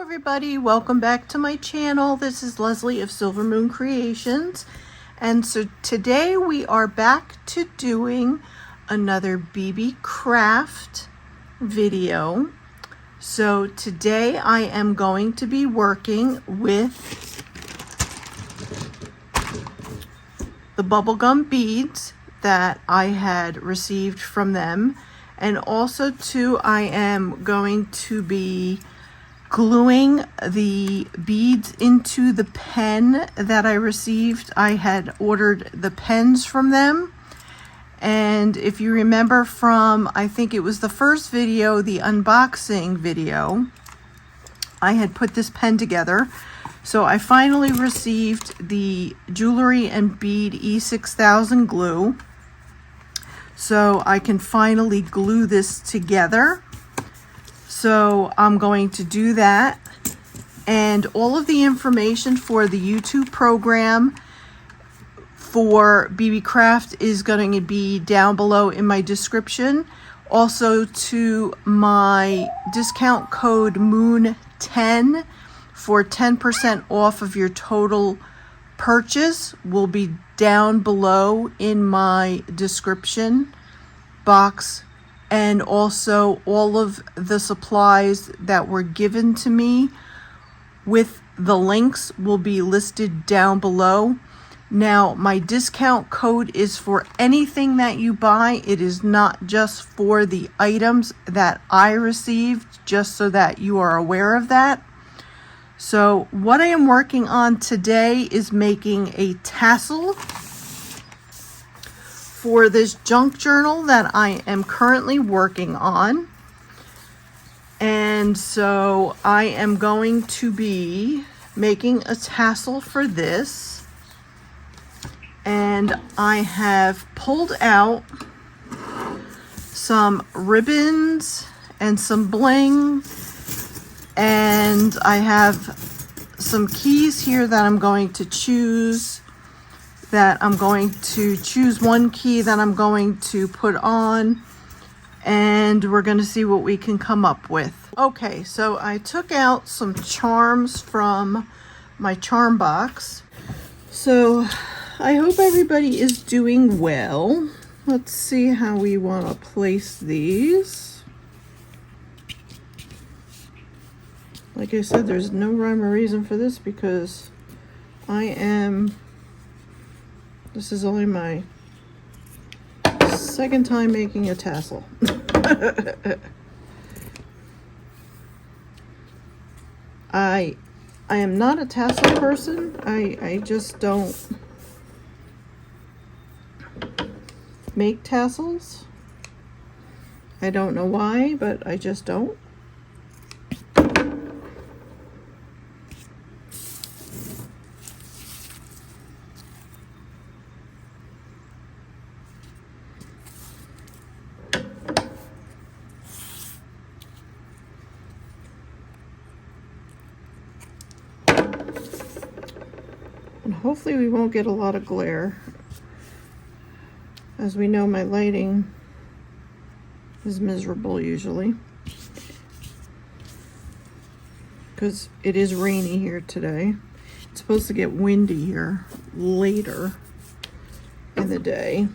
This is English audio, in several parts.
everybody, welcome back to my channel. This is Leslie of Silver Moon Creations, and so today we are back to doing another BeeBeeCraft video. So today I am going to be working with the bubblegum beads that I had received from them, and also too I am going to be gluing the beads into the pen that I received. I had ordered the pens from them, and if you remember from, I think it was the first video, the unboxing video, I had put this pen together. So I finally received the Jewelry and Bead E6000 glue, so I can finally glue this together. So I'm going to do that, and all of the information for the YouTube program for BeeBeeCraft is going to be down below in my description. Also to my discount code MOON10 for 10% off of your total purchase will be down below in my description box. And also all of the supplies that were given to me with the links will be listed down below. Now, my discount code is for anything that you buy. It is not just for the items that I received, just so that you are aware of that. So what I am working on today is making a tassel for this junk journal that I am currently working on. And so I am going to be making a tassel for this. And I have pulled out some ribbons and some bling. And I have some keys here that I'm going to choose. I'm going to choose one key that I'm going to put on, and we're going to see what we can come up with. Okay, so I took out some charms from my charm box. So I hope everybody is doing well. Let's see how we want to place these. Like I said, there's no rhyme or reason for this because this is only my second time making a tassel. I am not a tassel person. I just don't make tassels. I don't know why, but I just don't. And hopefully we won't get a lot of glare. As we know, my lighting is miserable usually, because it is rainy here today. It's supposed to get windy here later in the day.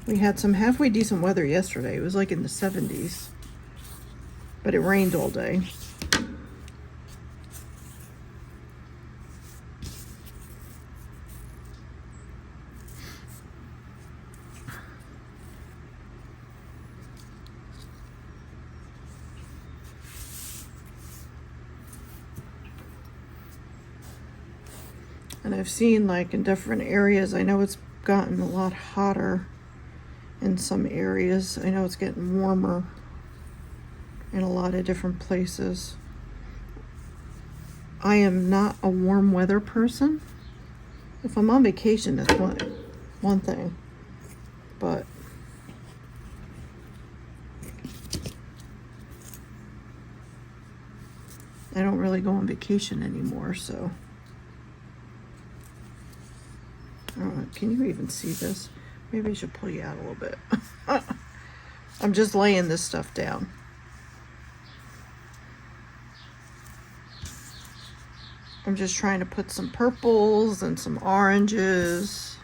We had some halfway decent weather yesterday. It was like in the 70s, but it rained all day. And I've seen, like, in different areas, I know it's gotten a lot hotter in some areas. I know it's getting warmer in a lot of different places. I am not a warm weather person. If I'm on vacation, that's one thing. But I don't really go on vacation anymore, so. I don't know, can you even see this? Maybe I should pull you out a little bit. I'm just laying this stuff down. I'm just trying to put some purples and some oranges.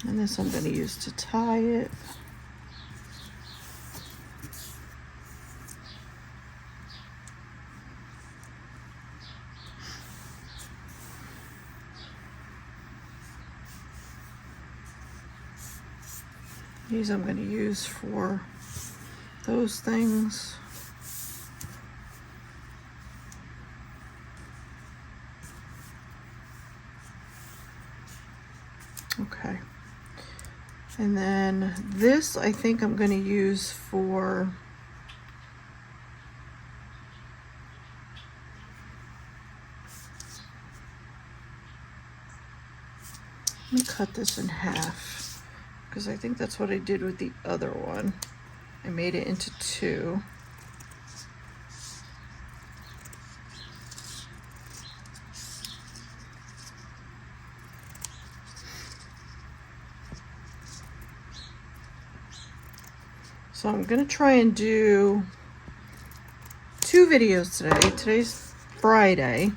And this I'm going to use to tie it. These I'm going to use for those things. Okay. And then this I think I'm going to use for let me cut this in half, because I think that's what I did with the other one. I made it into two. So I'm gonna try and do 2 videos today. Today's Friday.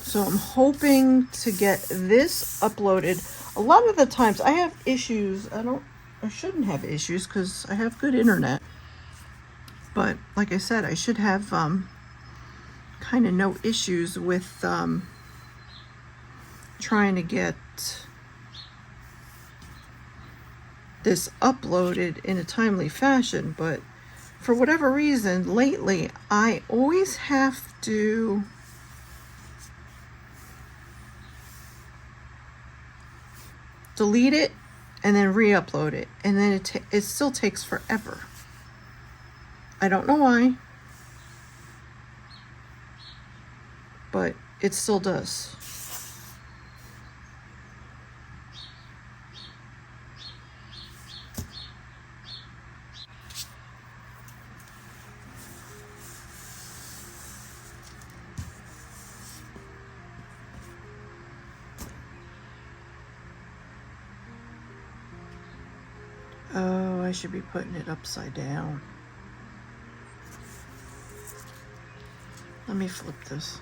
So I'm hoping to get this uploaded. A lot of the times I have issues. I shouldn't have issues because I have good internet. But like I said, I should have kind of no issues with trying to get this uploaded in a timely fashion. But for whatever reason, lately, I always have to delete it and then re-upload it, and then it still takes forever. I don't know why, but it still does. Oh, I should be putting it upside down. Let me flip this.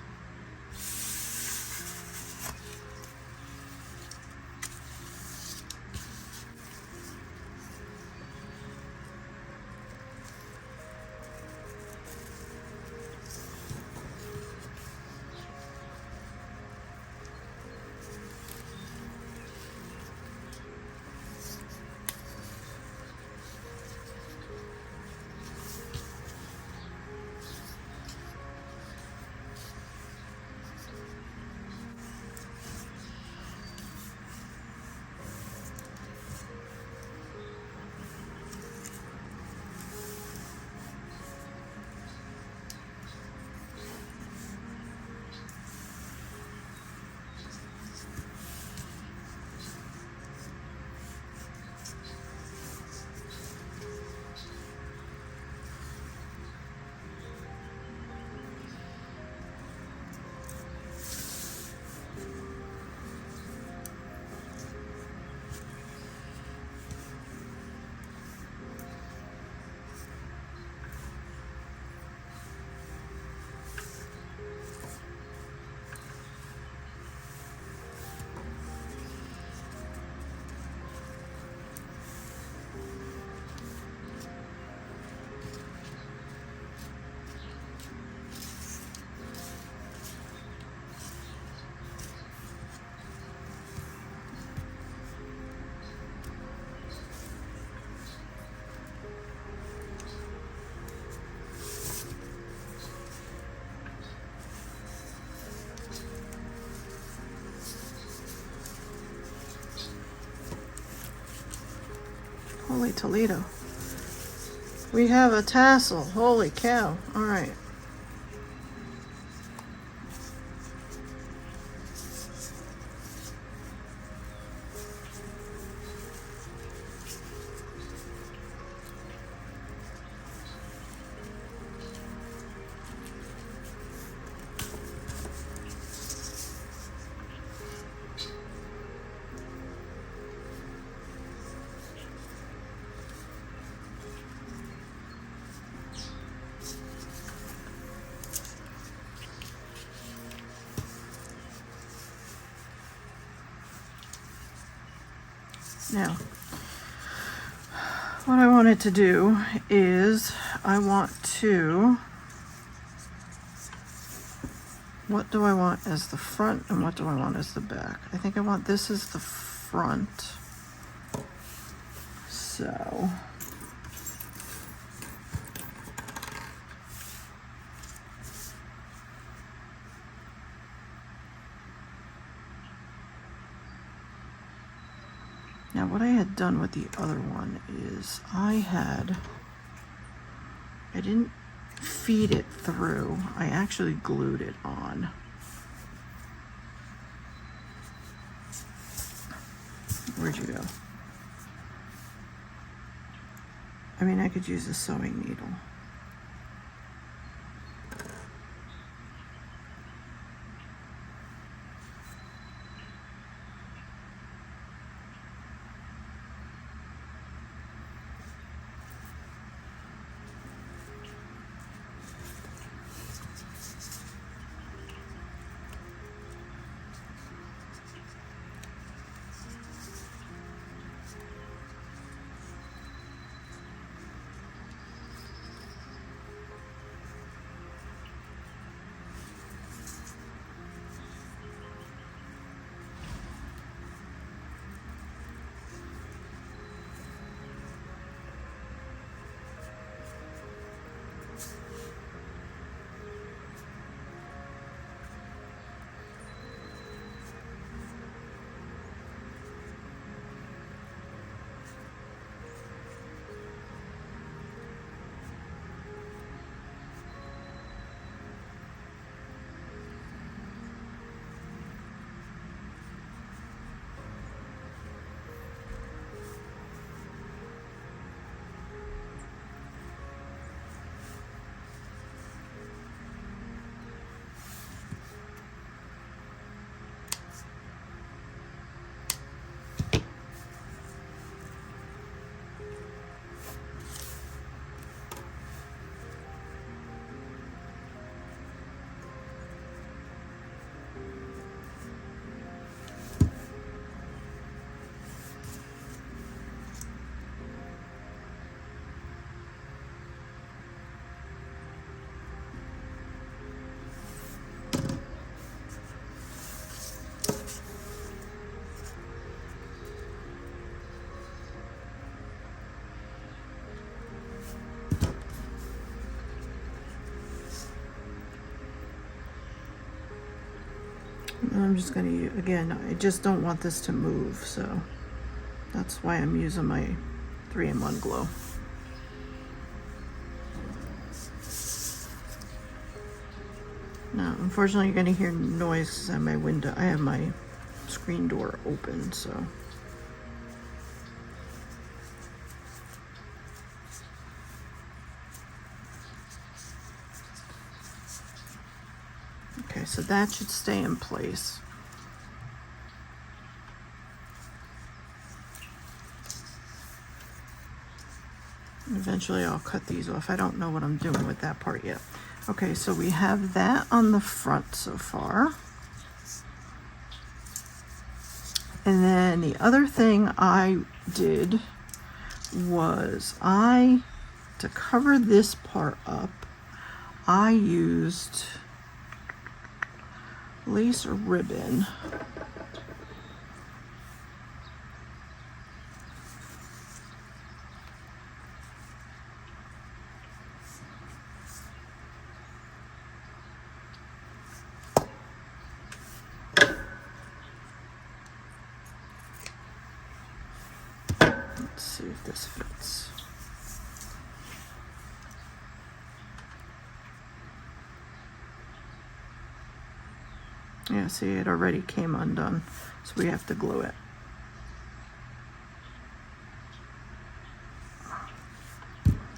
Holy Toledo. We have a tassel. Holy cow. All right. Now, what I wanted to do is I want to, what do I want as the front and what do I want as the back? I think I want this as the front. So now what I had done with the other one is I didn't feed it through. I actually glued it on. Where'd you go? I mean, I could use a sewing needle. I'm just going to use, again, I just don't want this to move, so that's why I'm using my 3-in-1 glue. Now, unfortunately, you're going to hear noise because I have my window, I have my screen door open, so. Okay, so that should stay in place. Eventually I'll cut these off. I don't know what I'm doing with that part yet. Okay, so we have that on the front so far. And then the other thing I did was to cover this part up, I used lace or ribbon. Let's see if this fits. Yeah, see, it already came undone, so we have to glue it.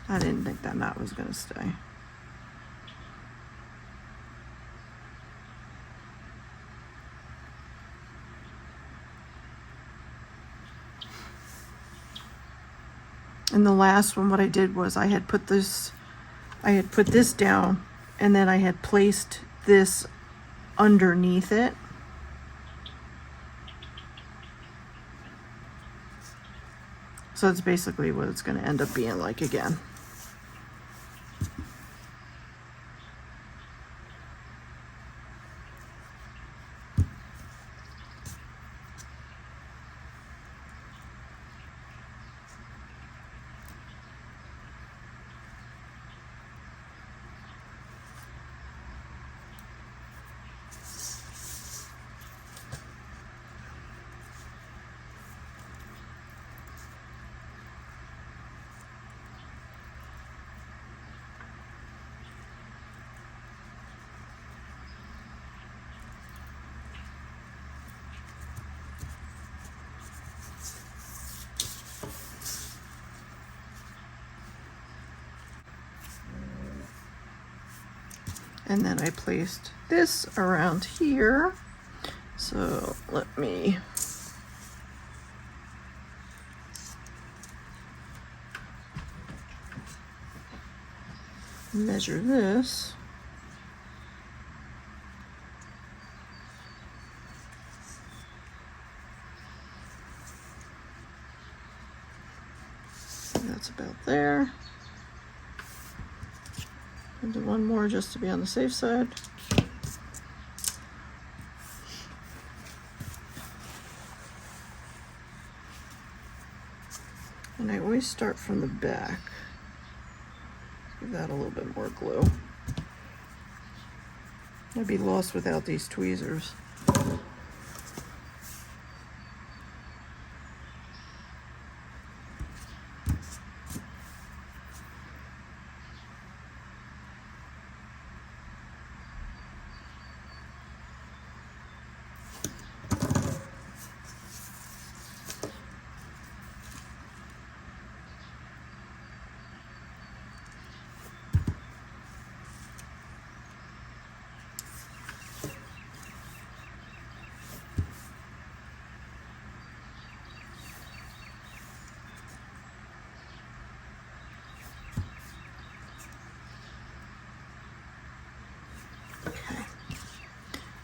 I didn't think that knot was going to stay. And the last one, what I did was I had put this down, and then I had placed this underneath it. So that's basically what it's going to end up being like again. And then I placed this around here. So let me measure this. That's about there. I'll do one more just to be on the safe side. And I always start from the back. Give that a little bit more glue. I'd be lost without these tweezers.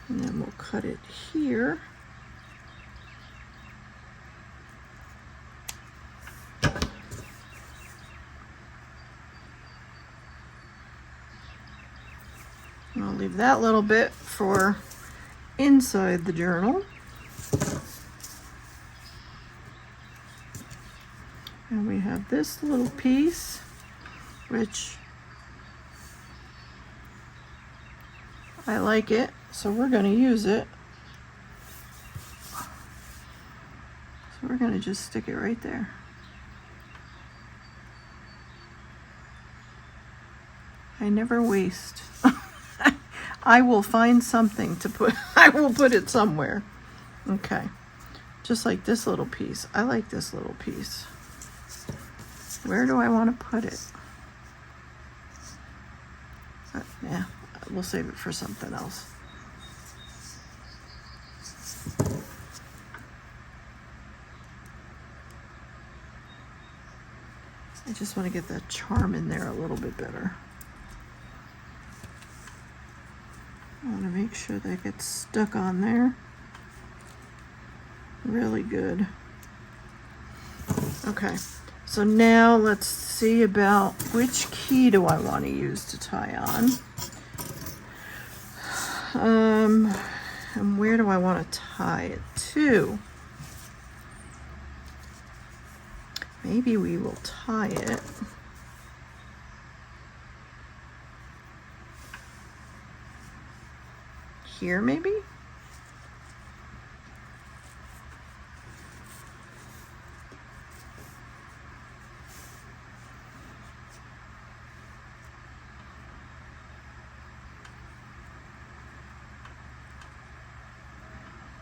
And then we'll cut it here. And I'll leave that little bit for inside the journal. And we have this little piece, which I like it, so we're going to use it. So we're going to just stick it right there. I never waste. I will find something to put, I will put it somewhere. Okay, just like this little piece. I like this little piece. Where do I want to put it? Yeah, we'll save it for something else. I just want to get that charm in there a little bit better. I want to make sure that gets stuck on there really good. Okay, so now let's see about which key do I want to use to tie on. And where do I want to tie it to? Maybe we will tie it here, maybe?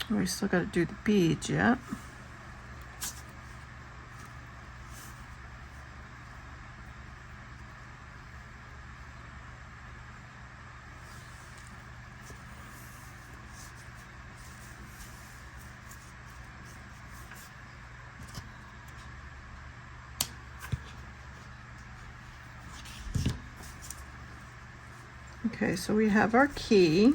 We still got to do the beads yet. Okay, so we have our key.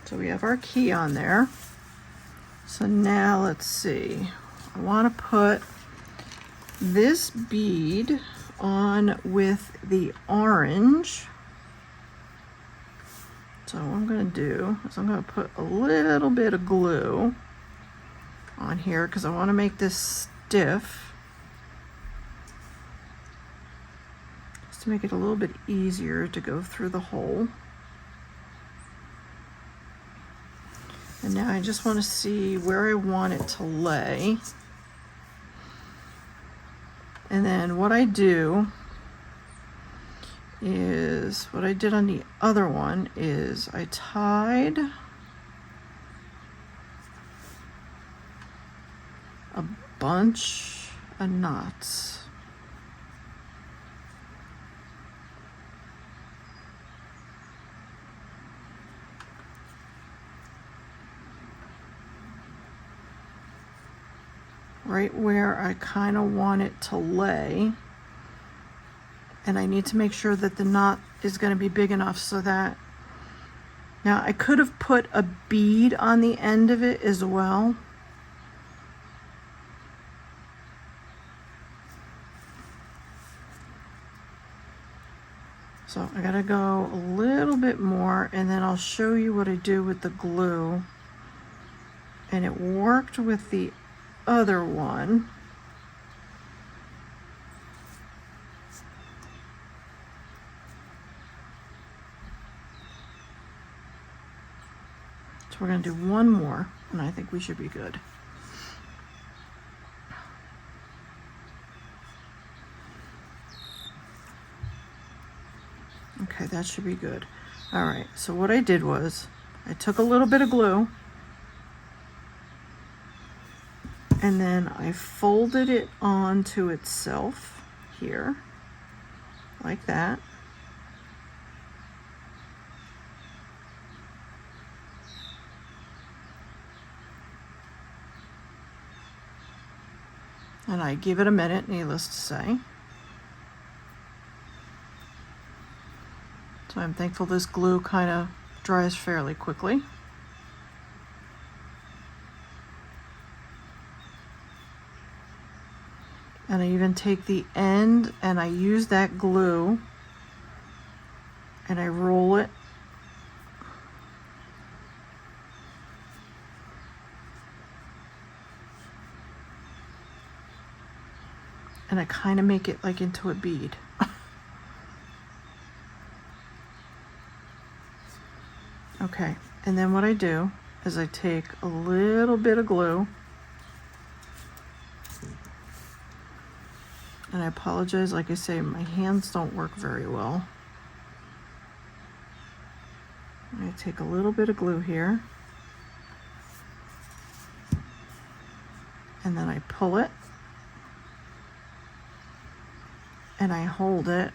So we have our key on there. So now let's see. I want to put this bead on with the orange. So what I'm going to do is I'm going to put a little bit of glue on here because I want to make this stiff. Just to make it a little bit easier to go through the hole. And now I just want to see where I want it to lay. And then what I do is, what I did on the other one is I tied a bunch of knots. Right where I kind of want it to lay. And I need to make sure that the knot is going to be big enough so that, now I could have put a bead on the end of it as well. So I gotta go a little bit more, and then I'll show you what I do with the glue. And it worked with the other one. So we're going to do one more, and I think we should be good. Okay, that should be good. All right, so what I did was I took a little bit of glue and then I folded it onto itself here, like that. And I give it a minute, needless to say. So I'm thankful this glue kind of dries fairly quickly. And I even take the end and I use that glue and I roll it. And I kind of make it like into a bead. Okay, and then what I do is I take a little bit of glue. And I apologize, like I say, my hands don't work very well. I take a little bit of glue here. And then I pull it. And I hold it.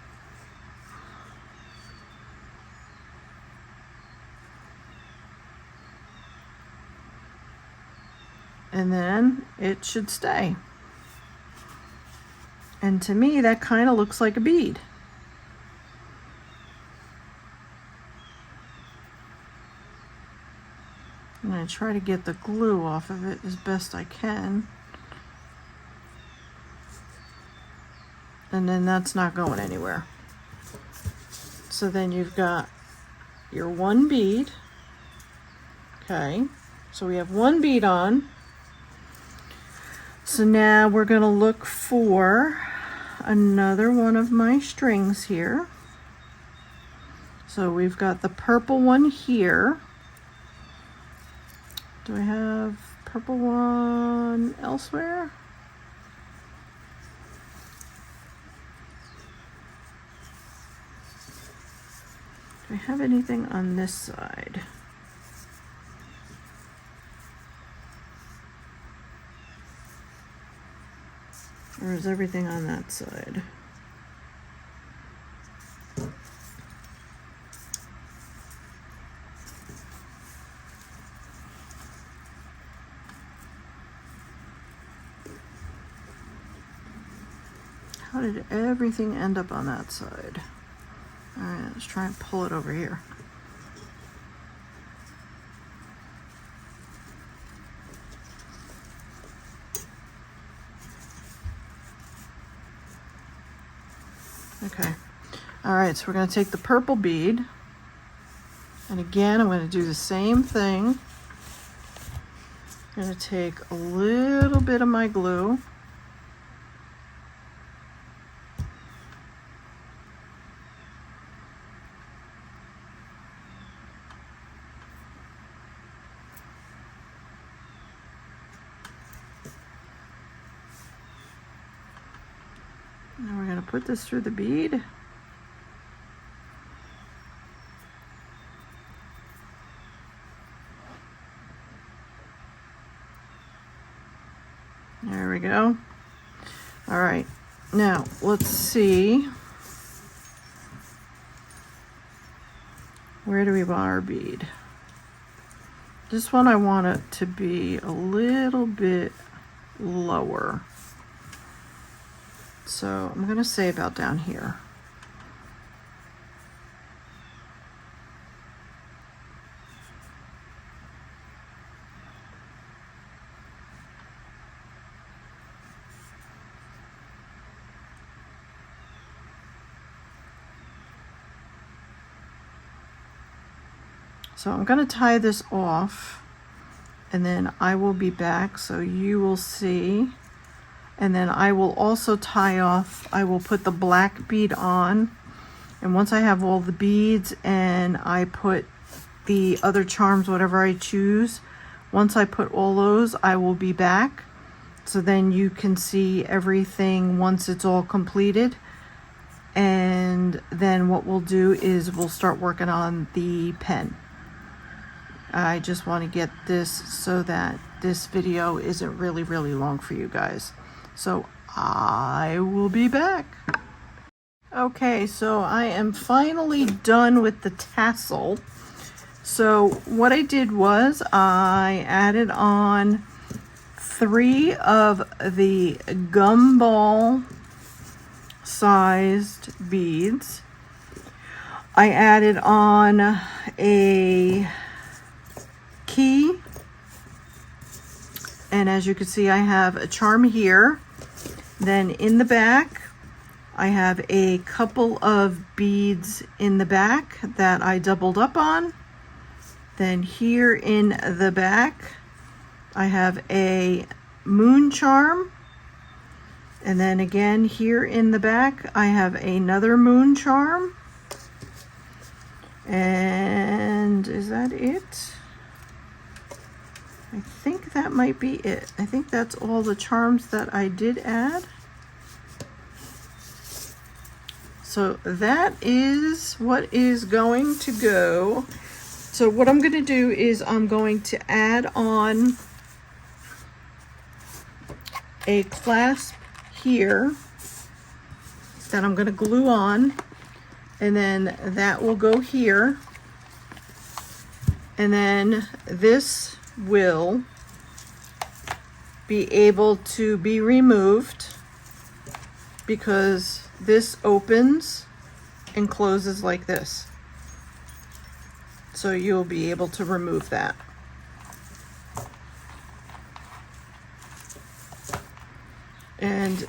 And then it should stay. And to me, that kind of looks like a bead. And I try to get the glue off of it as best I can. And then that's not going anywhere. So then you've got your one bead. Okay, so we have one bead on. So now we're going to look for another one of my strings here. So we've got the purple one here. Do I have purple one elsewhere? Do I have anything on this side? Or is everything on that side? How did everything end up on that side? All right, let's try and pull it over here. Okay. All right, so we're going to take the purple bead, and again, I'm going to do the same thing. I'm going to take a little bit of my glue. Now we're going to put this through the bead. There we go. All right, now let's see. Where do we want our bead? This one I want it to be a little bit lower. So I'm going to say about down here. So I'm going to tie this off, and then I will be back so you will see. And then I will also tie off, I will put the black bead on, and once I have all the beads and I put the other charms, whatever I choose, once I put all those, I will be back. So then you can see everything once it's all completed. And then what we'll do is we'll start working on the pen. I just want to get this so that this video isn't really long for you guys. So I will be back. Okay, so I am finally done with the tassel. So what I did was I added on 3 of the gumball sized beads. I added on a key, and as you can see, I have a charm here. Then in the back I have a couple of beads in the back that I doubled up on. Then here in the back I have a moon charm, and then again here in the back I have another moon charm. And is that it? I think that might be it. I think that's all the charms that I did add. So that is what is going to go. So what I'm going to do is I'm going to add on a clasp here that I'm going to glue on, and then that will go here, and then this will be able to be removed because this opens and closes like this. So you'll be able to remove that. And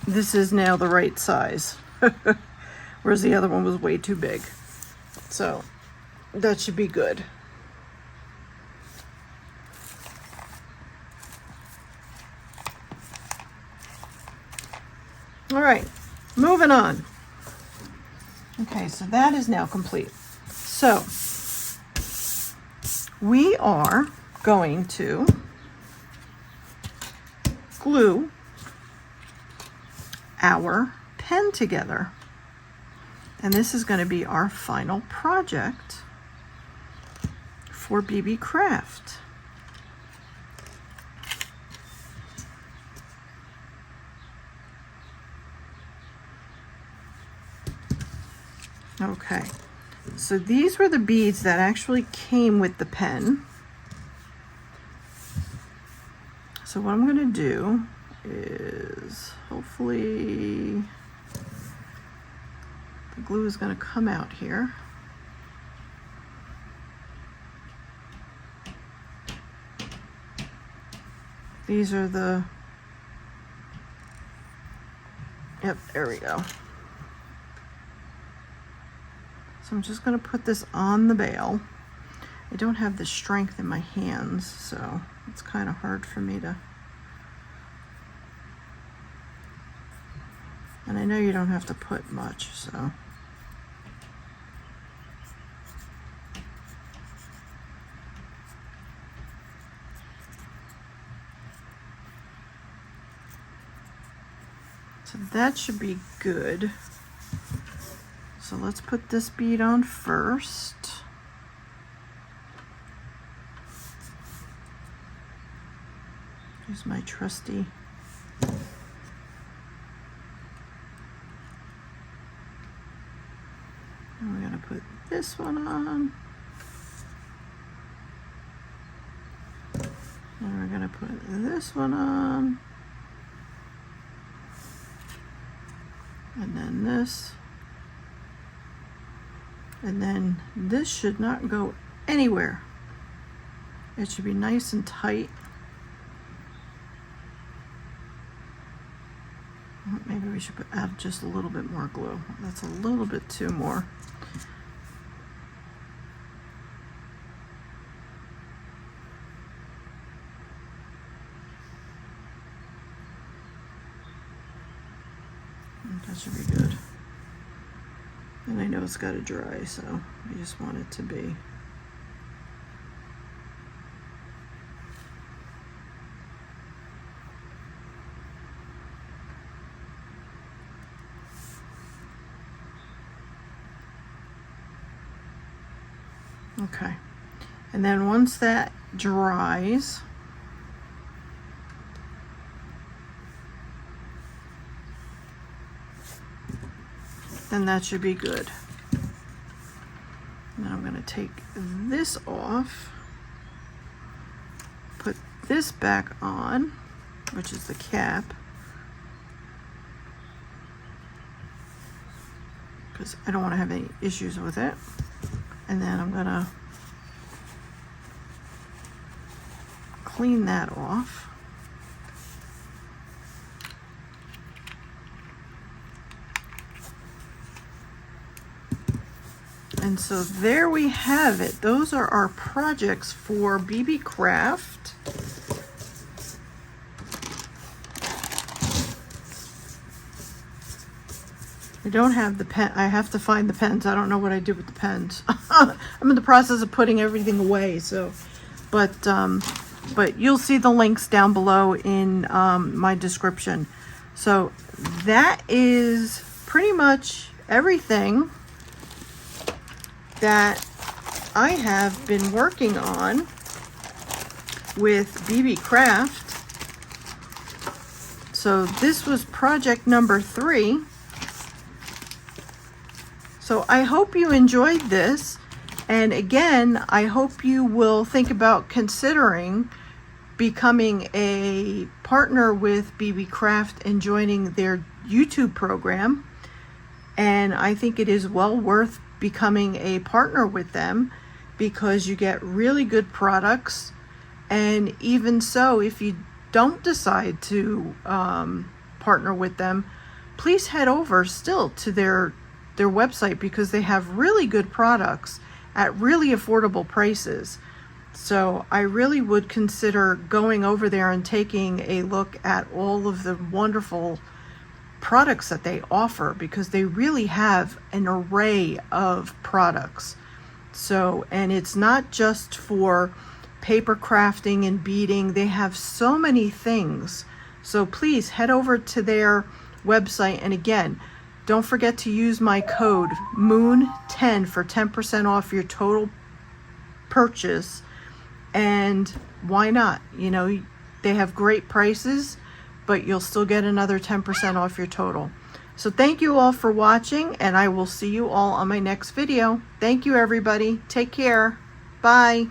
this is now the right size, whereas the other one was way too big. So that should be good. All right, moving on. Okay, so that is now complete. So we are going to glue our pen together. And this is going to be our final project for BeeBeeCraft. Okay, so these were the beads that actually came with the pen. So what I'm going to do is hopefully the glue is going to come out here. These are the, yep, there we go. So I'm just going to put this on the bale. I don't have the strength in my hands, so it's kind of hard for me to. And I know you don't have to put much, so. So that should be good. So let's put this bead on first. Here's my trusty and we're going to put this one on. And we're going to put this one on. And then this. And then this should not go anywhere. It should be nice and tight. Maybe we should add just a little bit more glue. That's a little bit too more. That should be good. And I know it's got to dry, so I just want it to be. Okay, and then once that dries, then that should be good. Now I'm going to take this off, put this back on, which is the cap, because I don't want to have any issues with it. And then I'm going to clean that off. And so there we have it. Those are our projects for BeeBeeCraft. I don't have the pen. I have to find the pens. I don't know what I do with the pens. I'm in the process of putting everything away. So, but you'll see the links down below in my description. So that is pretty much everything that I have been working on with BeeBeeCraft. So this was project number 3. So I hope you enjoyed this, and again, I hope you will think about considering becoming a partner with BeeBeeCraft and joining their YouTube program. And I think it is well worth becoming a partner with them because you get really good products. And even so, if you don't decide to partner with them, please head over still to their website, because they have really good products at really affordable prices. So I really would consider going over there and taking a look at all of the wonderful products that they offer, because they really have an array of products. So, and it's not just for paper crafting and beading. They have so many things. So please head over to their website, and again, don't forget to use my code MOON10 for 10% off your total purchase. And why not? You know, they have great prices, but you'll still get another 10% off your total. So thank you all for watching, and I will see you all on my next video. Thank you, everybody. Take care. Bye.